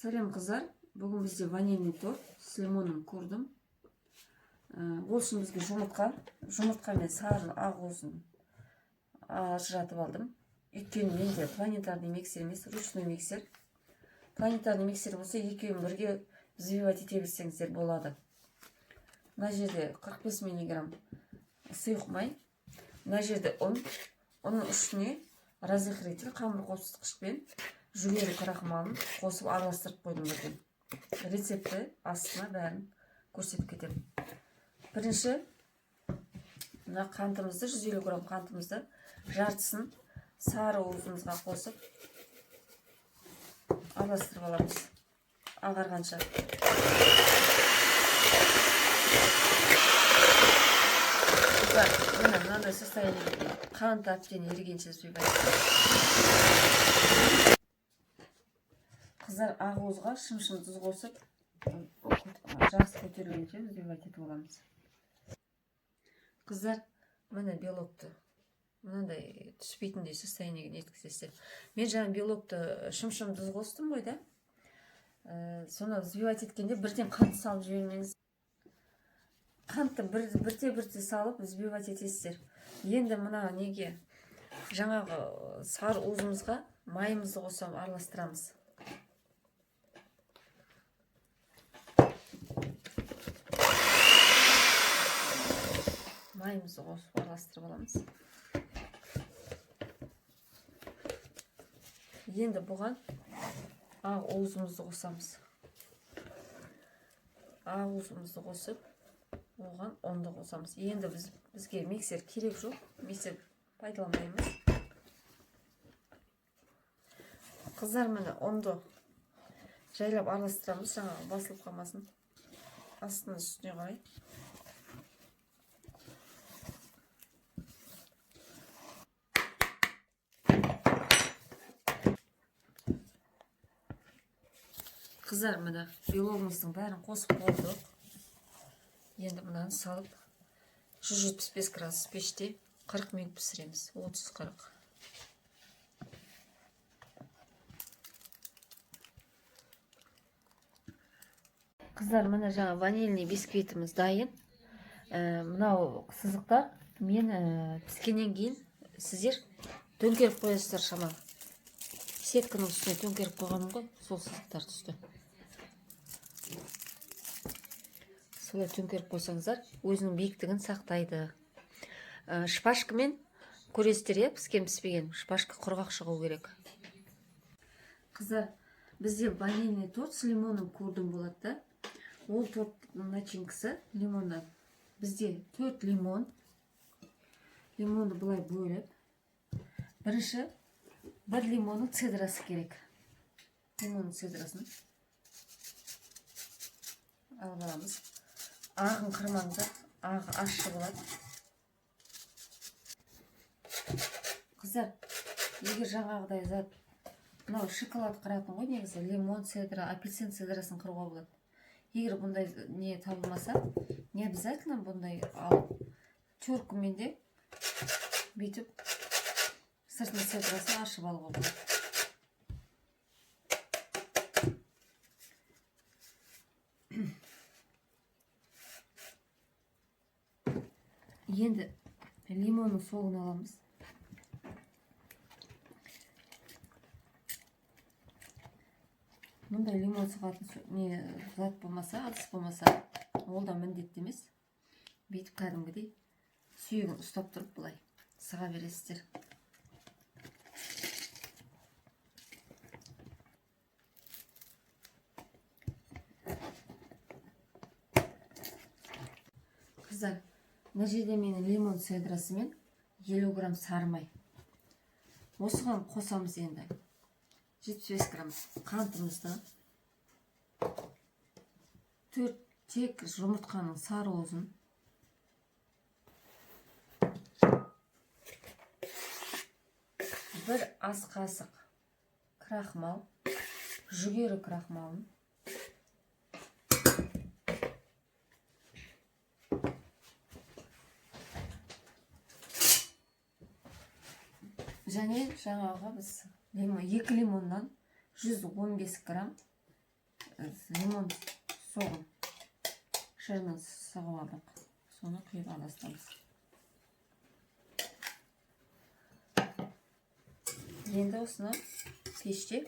Сәлем қыздар, бүгін бізде ванильный торт с лимонным курдым. Ол үшін бізге жұмыртқа мен сары ақуызын ажыратып алдым. Өйткені менде планетарный миксер емес, ручной миксер. Планетарный миксер болса, екеуін бірге взбивать ете берсеңіздер болады. Мына жерде 45 мг сұйық май, мына жерде оның үстіне разрыхлитель қамыр қосқышпен жүгері крахмалын қосып араластырып қойдым бірден. Рецепті астына бәрін көрсетіп кетемін. Бірінші, мына қантымызды, 150 грамм қантымызды жартысын сары уызымызға қосып араластырып аламыз. Ағарғанша. Мынандай состояние қант әбден ерігенше взбивать. Қыздар ақуызға шым-шым тұз қосып, жақсы көтерілгенше взбивать етіп аламыз. Қыздар, міне белокты мынандай түспейтіндей состояниеге жеткізесіздер. Мен жаңа белокты шым-шым тұз қостым ғой да. Соны взбивать еткенде бірден қант салып жібермеңіз. Қантты бірте-бірте салып взбивать етесіздер. Енді мына неге жаңағы сары уызымызға майымызды қосып араластырамыз. Майымызды қосып араластырып аламыз. Енді бұған ақ уызымызды қосамыз. Ақ уызымызды қосып, оған ұнды қосамыз. Енді бізге миксер керек жоқ, миксер пайдаланбаймыз. Қыздар, міне ұнды жайлап араластырамыз, жаңағы басылып қалмасын. Астының үстіне қарай. Қыздар, міне белогымыздың бәрін қосып болдық. Енді мынаны салып 175 градус пеште 40 минут пісіреміз. 30-40. Қыздар, міне жаңа ванильный бисквитіміз дайын. Мынау сызықтар мен піскеннен кейін сіздер төңкеріп қоясыздар шамалы. Сетканың үстіне төңкеріп қойғаным ғой, сол сызықтар түсті. Солай төңкеріп қойсаңыздар, өзінің биіктігін сақтайды. Шпажкамен көресіздер, піскен піспеген. Шпажка құрғақ шығу керек. Қыздар, бізде ванильный торт с лимонным курдым болады да. Ол торттың начинкасы лимоннан. Бізде 4 лимон. Лимонды бұлай бөліп. Бірінші, бір лимонның цедрасы керек. Лимонның цедрасын алып аламыз. Ағын қырмаңыздар, ағы ащы болады. Қыздар, егер жаңағыдай зат, мынау шоколад қыратын ғой, негізі лимон цедра, апельсин цедрасын қыруға болады. Егер бұндай не табылмаса, не обязательно бұндай алып, теркімен де бүйтіп сыртын цедрасын ашып алуға болады. Енді лимонның соғын аламыз. Мұндай лимон сығатын зат болмаса, адыс болмаса, ол да міндетті емес. Бүйтіп кәдімгідей сүйегін ұстап тұрып бұлай сыға бересіздер. Қыздар, мына жерде менің лимон цедрасы мен 50 грамм сары май. Осыған қосамыз енді 75 грамм қантымызды. 4 тек жұмыртқаның сары уызын. Бір ас қасық крахмал, жүгері крахмалын. Және жаңағы біз 2 лимоннан 115 грамм лимон соғын шырынын сығып алдық. Соны құйып араластырамыз. Енді осыны пеште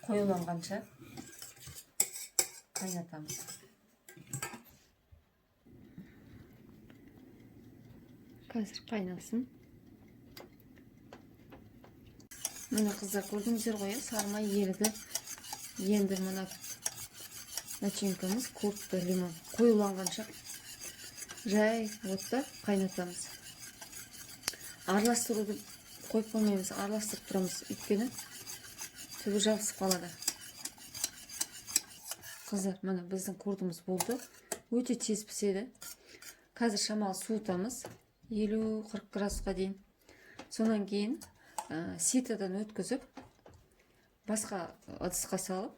қоюланғанша қайнатамыз. Қазір қайнасын. Міне қыздар, көрдіңіздер ғой, сармай еріді. Енді мына начинкамыз көпті лимон қоюланғанша жай отта қайнатамыз. Араластыруды қойып қоймаймыз, араластырып тұрамыз, өйткені түбі жабысып қалады. Қыздар, міне біздің құртымыз болды. Өте тез піседі. Қазір шамалы суытамыз 50-40 градусқа дейін. Сонан кейін ситадан өткізіп, басқа ыдысқа салып,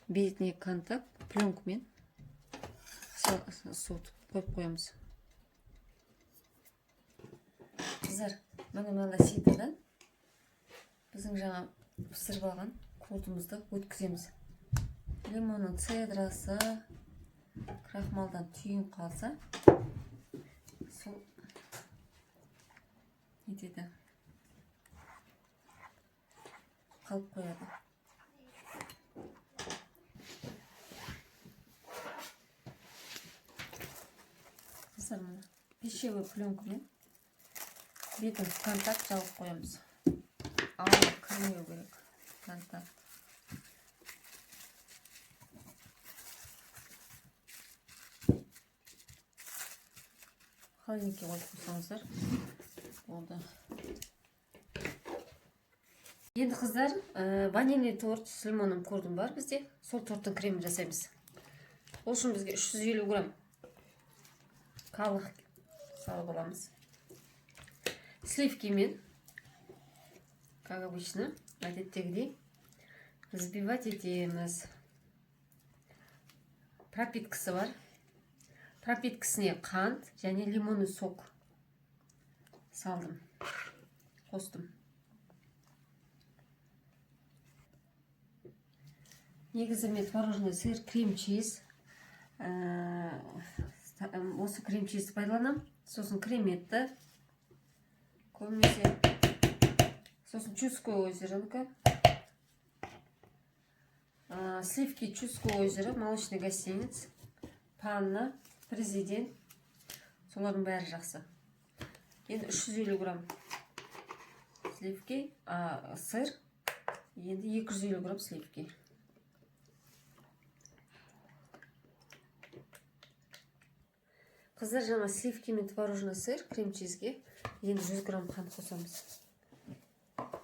бетіне контакт пленкамен суытып қойып қоямыз. Қыздар, мына ситадан біздің жаңа пісіріп алған құртымызды өткіземіз. Лимонның цедрасы, крахмалдан түйін қалса, сол етеді. Қалып қояды. Қыздар, мына пищевой пленкамен бетін контакт жауып қоямыз. Ауа кірмеу керек. Контакт. Холодильникке қойып қойсаңыздар болды. Енді қыздар, ванильный торт с лимоном көрдім бар бізде. Сол торттың кремін жасаймыз. Ол үшін бізге 350 грамм қалық салып аламыз. Сливки мен, как обычно, әдеттегідей взбивать етеміз. Пропиткасы бар. Пропиткасіне қант және лимонный сок салдым, қостым. Негізі мен творожный сыр, крем-чиз, осы крем-чизді пайдаланам. Сосын креметті, көмесе, сосын Чудское озеро, сливки Чудское озеро, молочный гостиниц, панна, президент, солардың бәрі жақсы. Енді 350 грамм сливки, сыр, енді 250 грамм сливки. Қыздар, жаңа сливки мен творожный сыр, крем-чизге енді 100 грамм қант қосамыз.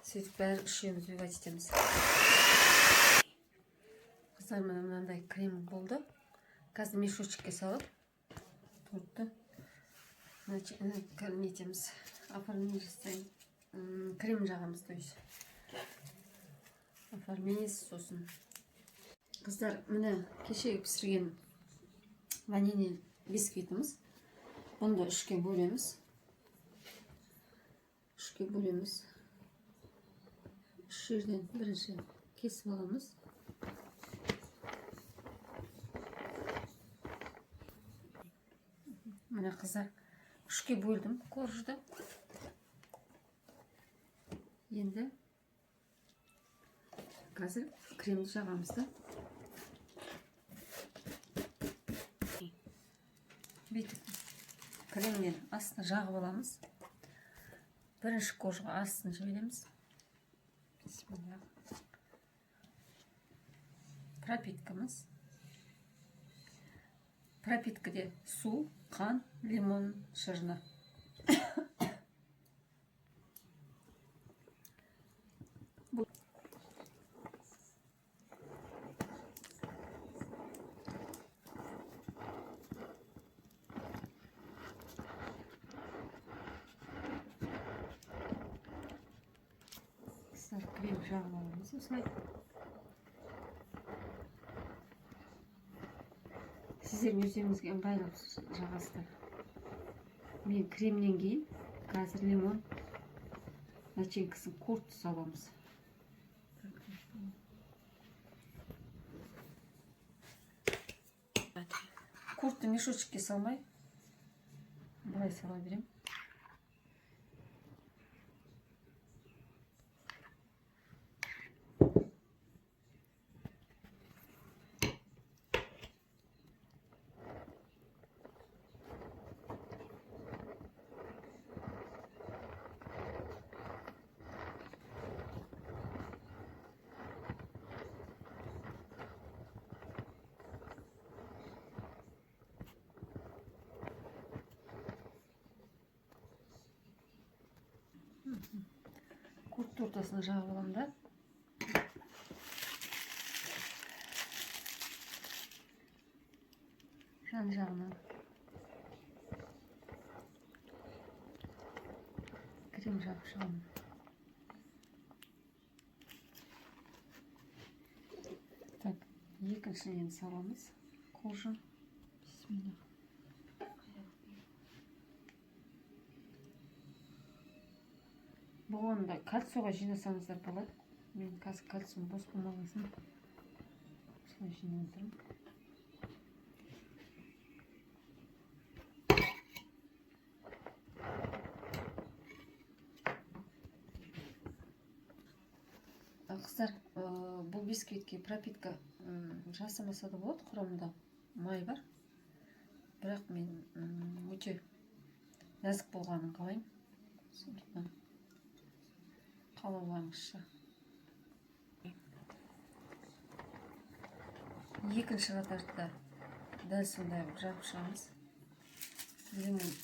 Сөйтіп бәрін үшеуміз взбивать етеміз. Қыздар, мынандай крем болды. Қазір мешочекке салып, тортты нетеміз. Оформление жасаймыз. Крем жағамыз, то есть. Оформление сосын. Қыздар, міне кешегі пісірген ванильный бисквитіміз. Бұнда үшке бөлеміз. Үш жерден бірінші кесіп аламыз. Міне қыздар, үшке бөлдім коржды. Енді қазір кремді жағамызды. Бүйтіп креммен астына жағып аламыз. Бірінші коржға астын жібереміз. Пропиткамыз. Пропиткаде су, қант, лимон шырыны. Крем жағып аламыз осылай. Сіздер өздеріңізге ыңғайлы жағасыздар. Мен кремнен кейін қазір лимон начинкасын корт саламыз. Kurtты мешочекке салмай былай сала берем. Kurtты ортасына жағып аламын да. Жан жағынан крем жағып шығамын. Так, екіншіден саламыз. Қожа. Бисмилlah. Бұған да кальцияға жинасаңыздар болады. Мен қазір кальциум бос болмағасын осылай жинап отырмын. Қыздар, бұл бисквитке пропитка жасамаса да болады. Құрамында май бар. Бірақ мен өте нәзік болғанын қалаймын. Сондықтан қалауларыңызша. Екінші қатарда дәл сондай жағып шығамыз. Лимон.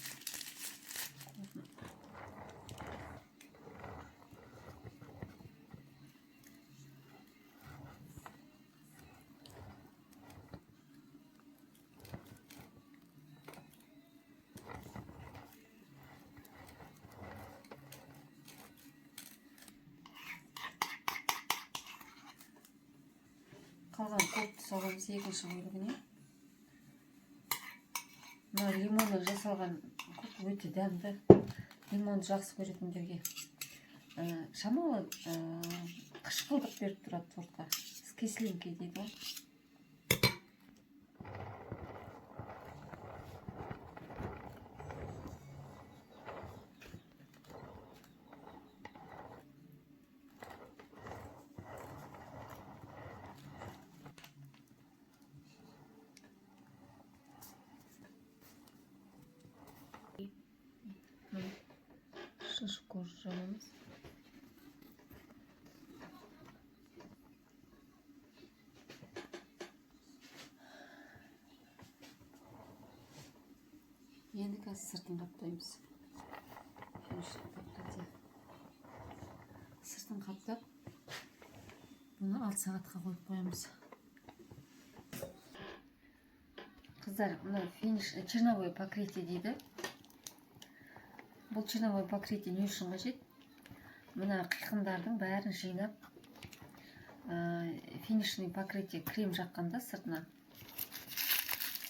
Қалған құртты саламыз екінші бөлігіне. Мына лимоннан жасалған құрт өте дәмді. Лимонды жақсы көретіндерге шамалы қышқылдық беріп тұрады тортқа. Кислинки дейді ғой. Шишку жжемыз. Енді қазір сыртын қаптаймыз. Сыртын қаптап, бұны 6 сағатқа қойып қоямыз. Қыздар, мына черновое покрытие дейді. Бұл черновое покрытие не үшін қажет? Мына қиқымдардың бәрін жинап, финишный покрытие крем жаққанда сыртына.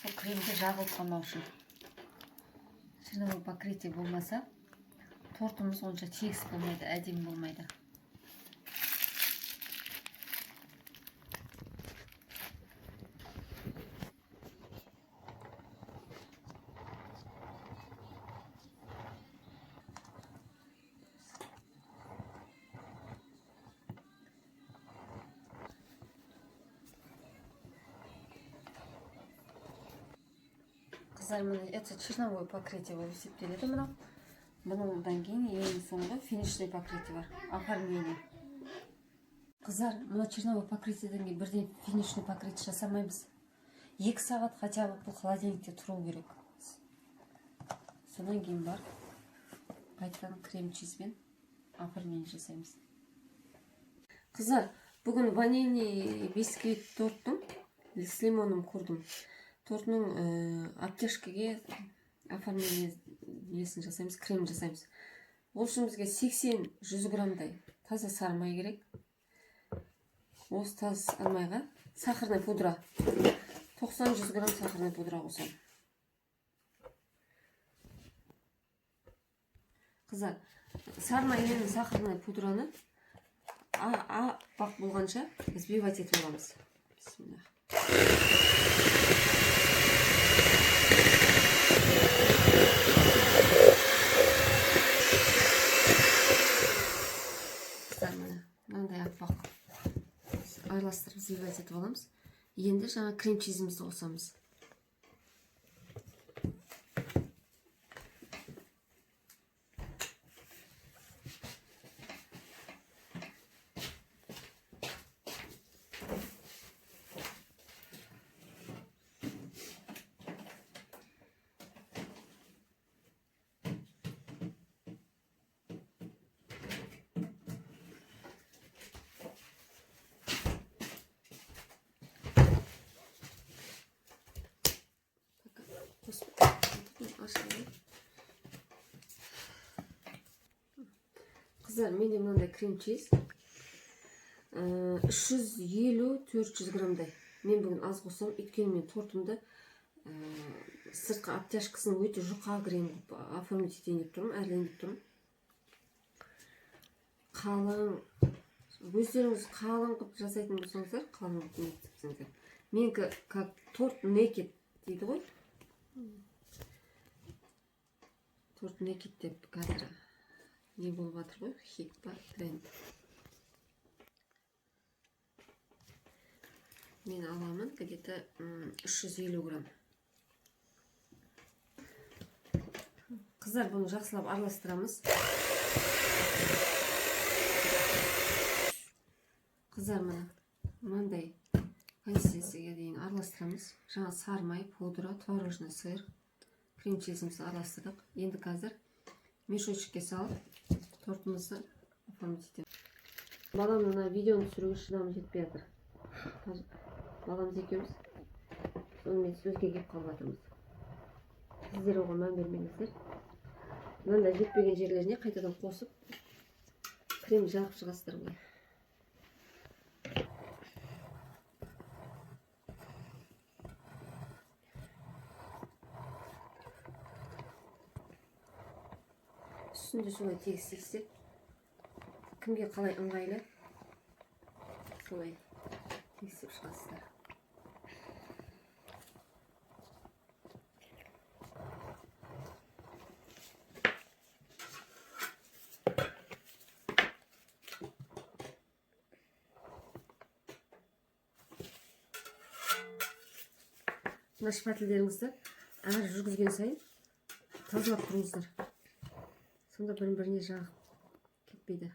Бұл кремді жағылып қалмау үшін. Черновое покрытие болмаса, тортымыз онша тегіс болмайды, әдемі болмайды. Қыздар, это черновое покрытие болып есептеледі мынау. Бұныңдан кейін ең соңғы финишный покрытие бар, оформление. Қыздар, мына черновое покрытиеден кейін бірден финишный покрытие жасамаймыз. 2 сағат хотя бы бұл холодильникте тұру керек. Содан кейін бар, қайтадан крем чизбен оформление жасаймыз. Қыздар, бүгін ванильный бисквит торттың с лимоном құрдым. Тортының обтяжкаге оформление несін жасаймыз, крем жасаймыз. Ол үшін бізге 80-100 граммдай таза сары май керек. Осы таза сары майға сахарный пудра, 90-100 грамм сахарный пудра қосамын. Қыздар, сары май мен сахарный пудраны аппақ болғанша взбивать етіп аламыз. Бисмилlah. взбивать етіп аламыз. Енді жаңа крем чизімізді қосамыз. Қыздар, менде мынандай крем чиз 350-400 граммдай. Мен бүгін аз қосам, өйткені мен тортымды сыртқы обтяжкасын өте жұқа крем оформить етейін деп тұрмын, әрлейін деп тұрмын. Қалың, өздеріңіз қалың қып жасайтын болсаңыздар, қалың қып жасаңыздар. Менікі как торт naked дейді ғой. Торт naked деп қазір не болып жатыр ғой, хит па, тренд. Мен аламын где-то 350 грамм. Қыздар, бұны жақсылап араластырамыз. Қыздар, мынандай консистенцияға дейін араластырамыз. Жаңа сары май, пудра, творожный сыр, крем чизімізді араластырдық. Енді қазір мешочекке салып, тортымызды оформить етеміз. Балам мына видеоны түсіруге шыдамы жетпей жатыр. Баламыз екеуміз сонымен сөзге келіп қалып жатырмыз. Сіздер оған мән бермеңіздер. Мынандай жетпеген жерлеріне қайтадан қосып, крем жағып шығасыздар ғой. Үстінде солай тегістейсіздер. Кімге қалай ыңғайлы, солай тегістеп шығасыздар. Мына шпательдеріңізді әр жүргізген сайын тазалап тұрыңыздар. Сонда бірін-біріне жағып кетпейді.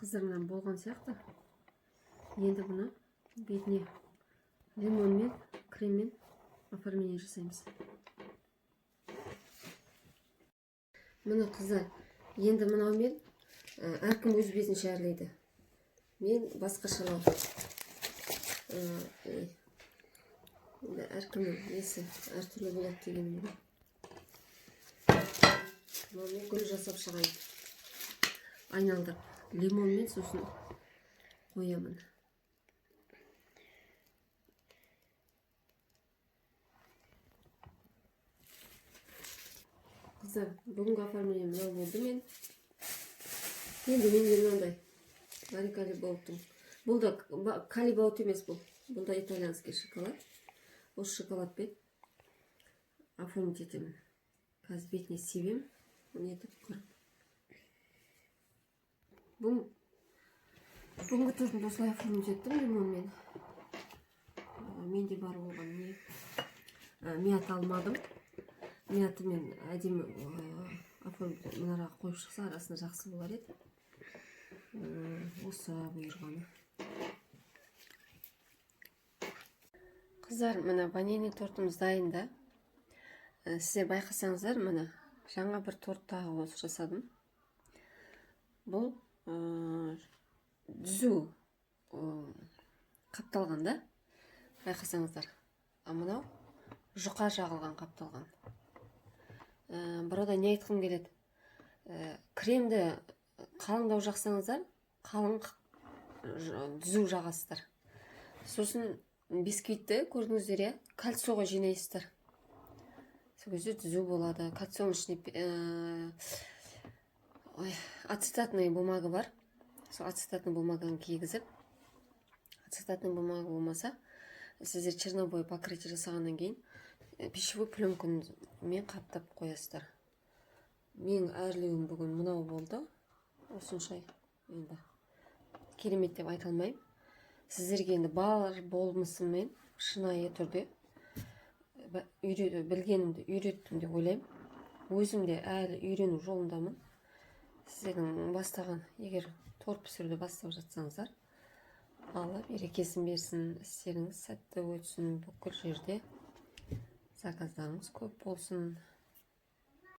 Қыздар, мына болған сияқты. Енді бұны бетіне лимонмен, креммен оформление жасаймыз. Мына қыздар, енді мынаумен әркім өз бетінше әрлейді. Мен басқашалау. Әркімнің несі әртүрлі болады дегенім ғой. Мен гүл жасап шығайын. Айналдырып, лимонмен сосын қоямын. Қыздар, бүгінгі оформление мынау болды мен. Енді менде мынандай барикали болттың. Бұл да кали баут емес бұл. Бұл да итальянский шоколад. Осы шоколадпен оформить етемін. Қазір бетіне себем. Оны етіп құрып. Бүгінгі тортымды осылай оформить еттім лимонмен. Менде бар болған не. Мият алмадым. Мияты мен әдемі мұнараға қойып шықса арасында жақсы болар еді. Осы бұйырғаны. Қыздар, мына ванильный тортымыз дайында. Сіздер байқасаңыздар, мына жаңа бір торт тағы осы жасадым. Бұл түзу қапталған да. Байқасаңыздар. Мынау жұқа жағылған қапталған. Бұрада не айтқым келеді? Кремді қалыңдау жақсаңыздар, қалың түзу жағасыздар. Сосын бисквитті көрдіңіздер, кальцоға жинайсыздар. Сол кезде түзу болады. Кальцоның ішіне ацетатный бумага бар. Сол ацетатный бумаганы кигізіп, ацетатный бумага болмаса, сіздер чернобой покрытие жасағаннан кейін пищевой пленкамен қаптап қоясыздар. Менің әрлеуім бүгін мынау болды. Осынша енді керемет деп айта алмаймын. Сіздерге енді бар болмысыммен шынайы түрде білгенімді үйреттім деп ойлаймын. Өзім де әлі үйрену жолындамын. Сіздердің бастаған, егер торт пісіруді бастап жатсаңыздар, Алла берекесін берсін, істеріңіз сәтті өтсін, бүкіл жерде заказдарыңыз көп болсын.